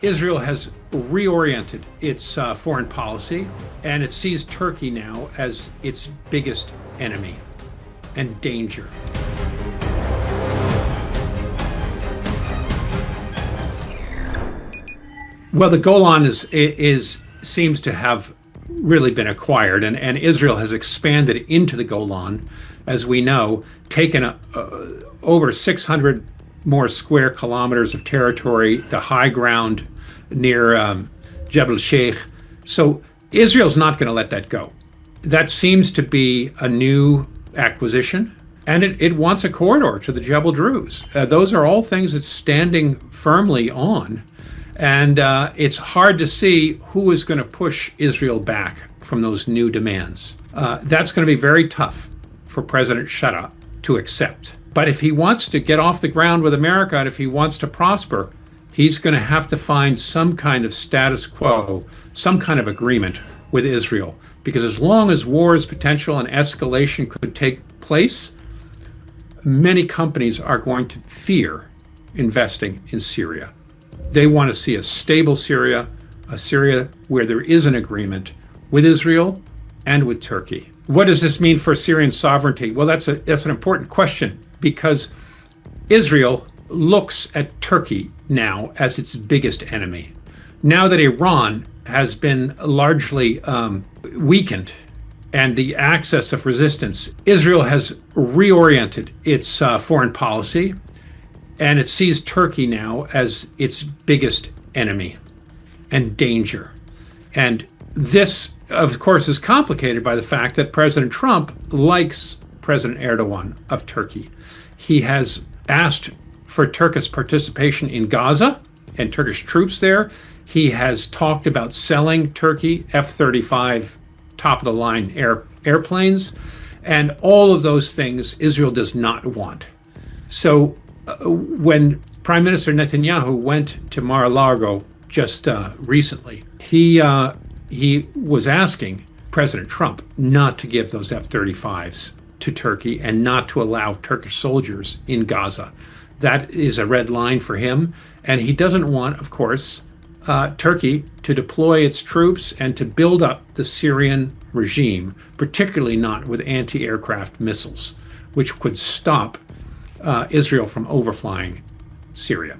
Israel has reoriented its foreign policy, and it sees Turkey now as its biggest enemy and danger. Well, the Golan seems to have really been acquired, and Israel has expanded into the Golan, as we know, taken over 600 more square kilometers of territory, the high ground near Jebel Sheikh. So Israel's not going to let that go. That seems to be a new acquisition, and it wants a corridor to the Jebel Druze. Those are all things it's standing firmly on, and it's hard to see who is going to push Israel back from those new demands. That's going to be very tough for President Shara to accept. But if he wants to get off the ground with America, and if he wants to prosper, he's going to have to find some kind of status quo, some kind of agreement with Israel. Because as long as war's potential and escalation could take place, many companies are going to fear investing in Syria. They want to see a stable Syria, a Syria where there is an agreement with Israel and with Turkey. What does this mean for Syrian sovereignty? Well, that's an important question, because Israel looks at Turkey now as its biggest enemy. Now that Iran has been largely weakened and the axis of resistance, Israel has reoriented its foreign policy, and it sees Turkey now as its biggest enemy and danger. And this, of course, is complicated by the fact that President Trump likes President Erdogan of Turkey. He has asked for Turkish participation in Gaza and Turkish troops there. He has talked about selling Turkey F-35 top-of-the-line airplanes. And all of those things Israel does not want. So when Prime Minister Netanyahu went to Mar-a-Lago just recently, he was asking President Trump not to give those F-35s to Turkey and not to allow Turkish soldiers in Gaza. That is a red line for him. And he doesn't want, of course, Turkey to deploy its troops and to build up the Syrian regime, particularly not with anti-aircraft missiles, which could stop Israel from overflying Syria.